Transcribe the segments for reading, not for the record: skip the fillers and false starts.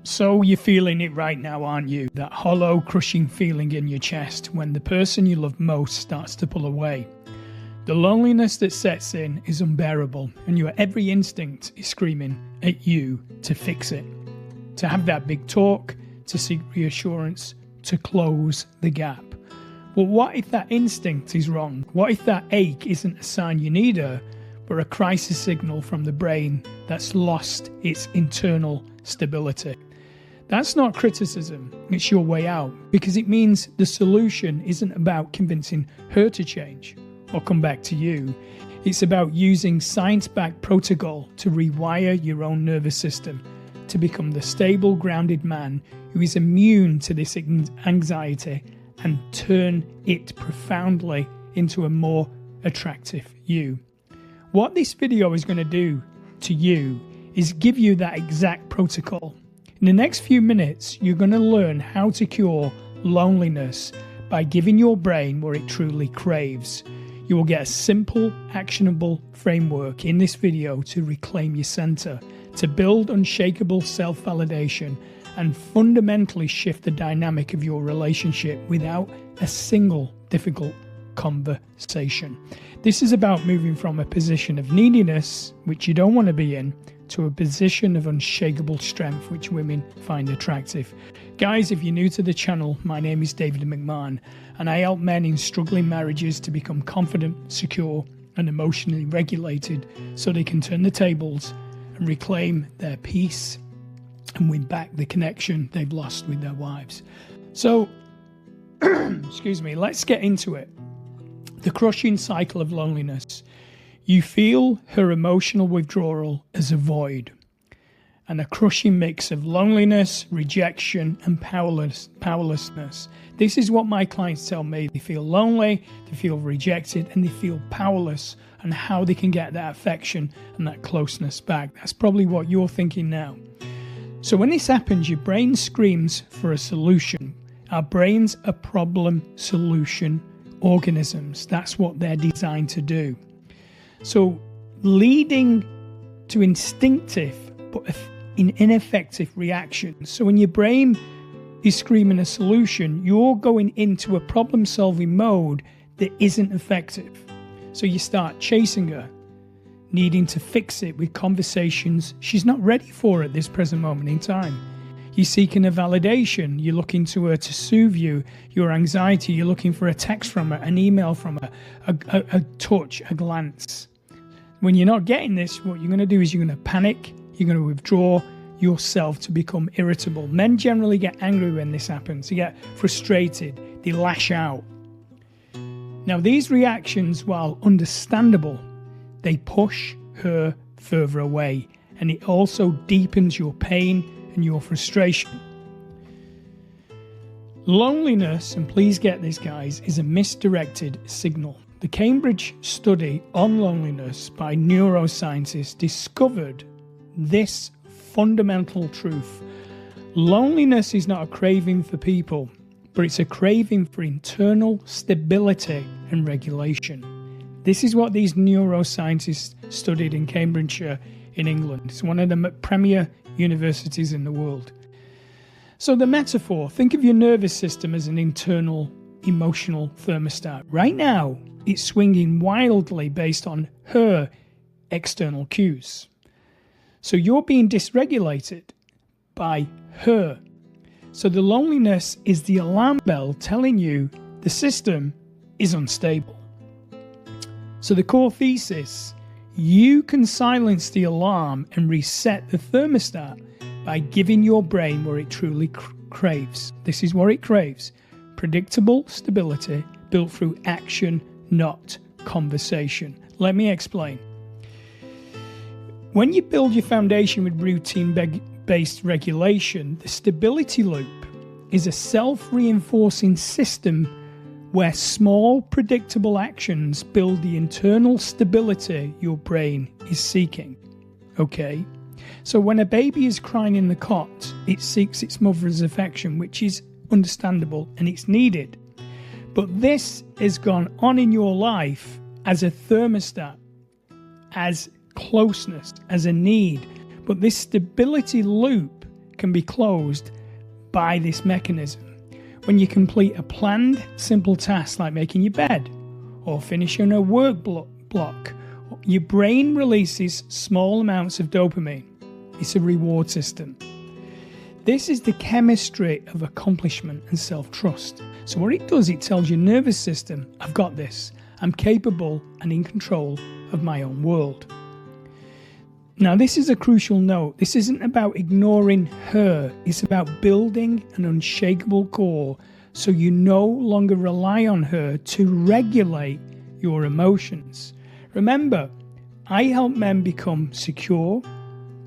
So you're feeling it right now, aren't you? That hollow, crushing feeling in your chest when the person you love most starts to pull away. The loneliness that sets in is unbearable, and your every instinct is screaming at you to fix it, to have that big talk, to seek reassurance, to close the gap. But what if that instinct is wrong? What if that ache isn't a sign you need her, but a crisis signal from the brain that's lost its internal stability? That's not criticism, it's your way out, because it means the solution isn't about convincing her to change or come back to you. It's about using science-backed protocol to rewire your own nervous system to become the stable, grounded man who is immune to this anxiety and turn it profoundly into a more attractive you. What this video is going to do to you is give you that exact protocol. In the next few minutes, you're going to learn how to cure loneliness by giving your brain what it truly craves. You will get a simple, actionable framework in this video to reclaim your center, to build unshakable self-validation, and fundamentally shift the dynamic of your relationship without a single difficult conversation. This is about moving from a position of neediness, which you don't want to be in, to a position of unshakable strength, which women find attractive. Guys, if you're new to the channel, my name is David McMahon, and I help men in struggling marriages to become confident, secure, and emotionally regulated so they can turn the tables and reclaim their peace and win back the connection they've lost with their wives. So, excuse me, let's get into it. The crushing cycle of loneliness. You feel her emotional withdrawal as a void, and a crushing mix of loneliness, rejection, and powerlessness. This is what my clients tell me. They feel lonely, they feel rejected, and they feel powerless on how they can get that affection and that closeness back. That's probably what you're thinking now. So when this happens, your brain screams for a solution. Our brains are problem-solution organisms. That's what they're designed to do. So leading to instinctive but ineffective reactions. So when your brain is screaming a solution, you're going into a problem-solving mode that isn't effective. So you start chasing her, needing to fix it with conversations she's not ready for at this present moment in time. You're seeking a validation. You're looking to her to soothe you, your anxiety. You're looking for a text from her, an email from her, a touch, a glance. When you're not getting this, what you're going to do is you're going to panic. You're going to withdraw yourself to become irritable. Men generally get angry when this happens. They get frustrated. They lash out. Now, these reactions, while understandable, they push her further away, and it also deepens your pain and your frustration. Loneliness, and please get this, guys, is a misdirected signal. The Cambridge study on loneliness by neuroscientists discovered this fundamental truth. Loneliness is not a craving for people, but it's a craving for internal stability and regulation. This is what these neuroscientists studied in Cambridgeshire in England. It's one of the premier universities in the world. So the metaphor, think of your nervous system as an internal emotional thermostat. Right now, it's swinging wildly based on her external cues. So you're being dysregulated by her. So the loneliness is the alarm bell telling you the system is unstable. So the core thesis, you can silence the alarm and reset the thermostat by giving your brain what it truly craves. This is what it craves. Predictable stability built through action, not conversation. Let me explain. When you build your foundation with routine-based regulation, the stability loop is a self-reinforcing system where small, predictable actions build the internal stability your brain is seeking. Okay? So when a baby is crying in the cot, it seeks its mother's affection, which is understandable and it's needed. But this has gone on in your life as a thermostat, as closeness, as a need. But this stability loop can be closed by this mechanism. When you complete a planned, simple task like making your bed or finishing a work block, your brain releases small amounts of dopamine. It's a reward system. This is the chemistry of accomplishment and self-trust. So what it does, it tells your nervous system, I've got this. I'm capable and in control of my own world. Now, this is a crucial note. This isn't about ignoring her. It's about building an unshakable core so you no longer rely on her to regulate your emotions. Remember, I help men become secure,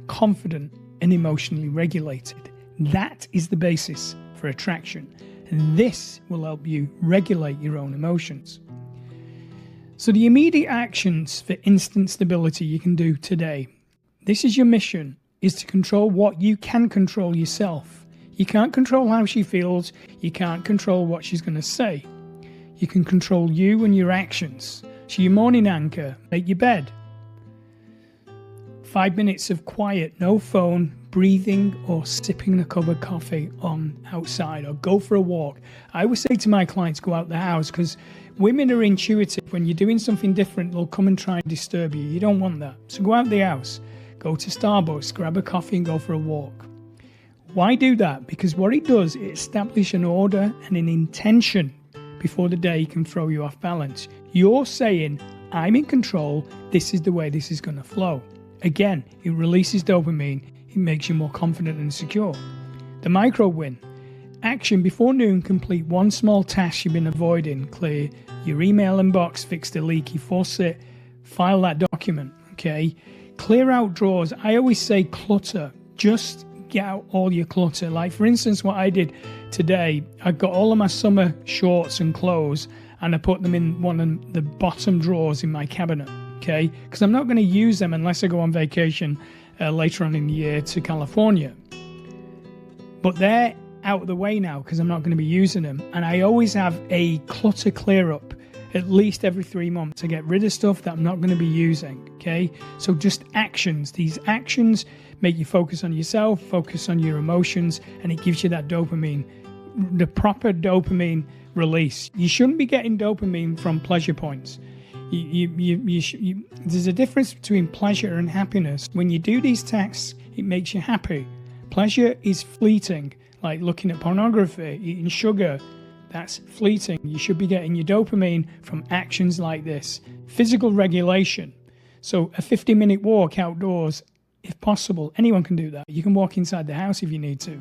confident, and emotionally regulated. That is the basis for attraction. And this will help you regulate your own emotions. So the immediate actions for instant stability you can do today. This is your mission, is to control what you can control yourself. You can't control how she feels. You can't control what she's going to say. You can control you and your actions. So your morning anchor, make your bed. 5 minutes of quiet, no phone, breathing or sipping a cup of coffee on outside or go for a walk. I always say to my clients, go out the house because women are intuitive. When you're doing something different, they'll come and try and disturb you. You don't want that. So go out the house. Go to Starbucks, grab a coffee and go for a walk. Why do that? Because what it does, it establishes an order and an intention before the day can throw you off balance. You're saying, I'm in control, this is the way this is going to flow. Again, it releases dopamine, it makes you more confident and secure. The micro win. Action before noon, complete one small task you've been avoiding. Clear your email inbox, fix the leaky faucet, file that document, okay? Clear out drawers. I always say clutter. Just get out all your clutter. Like for instance, what I did today, I got all of my summer shorts and clothes and I put them in one of the bottom drawers in my cabinet, okay? Because I'm not going to use them unless I go on vacation later on in the year to California. But they're out of the way now because I'm not going to be using them. And I always have a clutter clear up at least every 3 months to get rid of stuff that I'm not going to be using, okay? So just actions. These actions make you focus on yourself, focus on your emotions, and it gives you that dopamine, the proper dopamine release. You shouldn't be getting dopamine from pleasure points. There's a difference between pleasure and happiness. When you do these tasks, it makes you happy. Pleasure is fleeting, like looking at pornography, eating sugar. That's fleeting. You should be getting your dopamine from actions like this. Physical regulation. So a 50-minute walk outdoors, if possible. Anyone can do that. You can walk inside the house if you need to.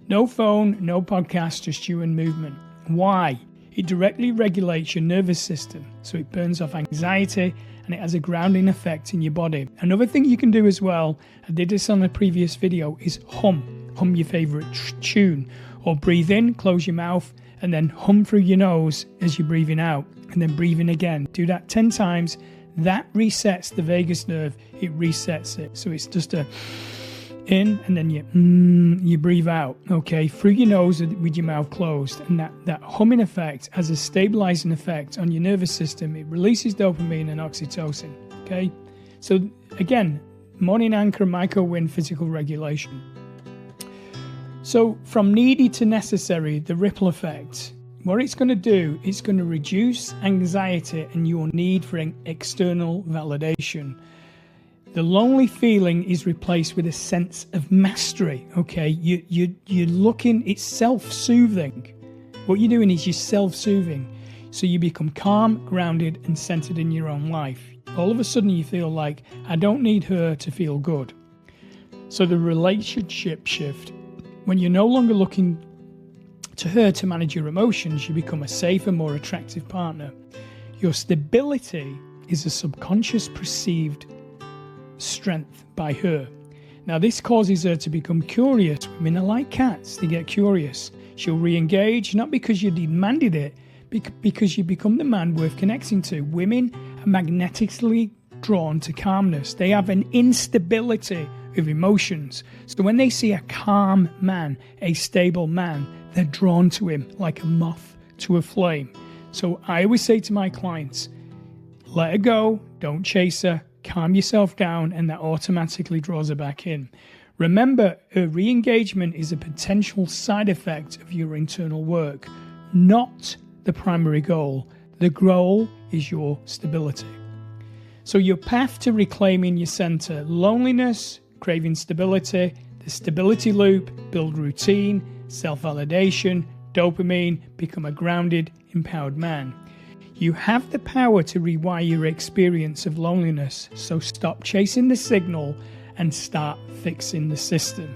No phone, no podcast, just you and movement. Why? It directly regulates your nervous system. So it burns off anxiety and it has a grounding effect in your body. Another thing you can do as well, I did this on a previous video, is hum. Hum your favorite tune. Or breathe in, close your mouth, and then hum through your nose as you're breathing out, and then breathe in again. Do that 10 times. That resets the vagus nerve. It resets it. So it's just a in, and then you breathe out, okay, through your nose with your mouth closed. And that humming effect has a stabilizing effect on your nervous system. It releases dopamine and oxytocin, okay? So again, morning anchor, micro win, physical regulation. So from needy to necessary, the ripple effect, what it's going to do, it's going to reduce anxiety and your need for external validation. The lonely feeling is replaced with a sense of mastery, okay? You're looking, it's self-soothing. What you're doing is you're self-soothing. So you become calm, grounded, and centered in your own life. All of a sudden you feel like, I don't need her to feel good. So the relationship shift. When you're no longer looking to her to manage your emotions, you become a safer, more attractive partner. Your stability is a subconscious perceived strength by her. Now, this causes her to become curious. Women are like cats, they get curious. She'll re-engage, not because you demanded it, because you become the man worth connecting to. Women are magnetically drawn to calmness. They have an instability of emotions. So when they see a calm man, a stable man, they're drawn to him like a moth to a flame. So I always say to my clients, let her go, don't chase her, calm yourself down, and that automatically draws her back in. Remember, a re-engagement is a potential side effect of your internal work, not the primary goal. The goal is your stability. So your path to reclaiming your center: loneliness, craving stability, the stability loop, build routine, self-validation, dopamine, become a grounded, empowered man. You have the power to rewire your experience of loneliness, so stop chasing the signal and start fixing the system.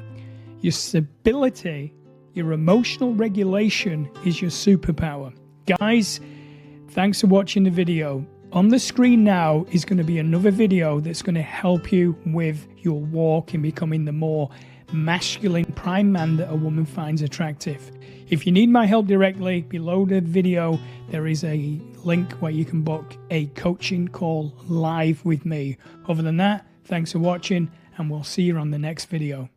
Your stability, your emotional regulation is your superpower. Guys, thanks for watching the video. On the screen now is going to be another video that's going to help you with your walk in becoming the more masculine prime man that a woman finds attractive. If you need my help directly, below the video there is a link where you can book a coaching call live with me. Other than that, thanks for watching, and we'll see you on the next video.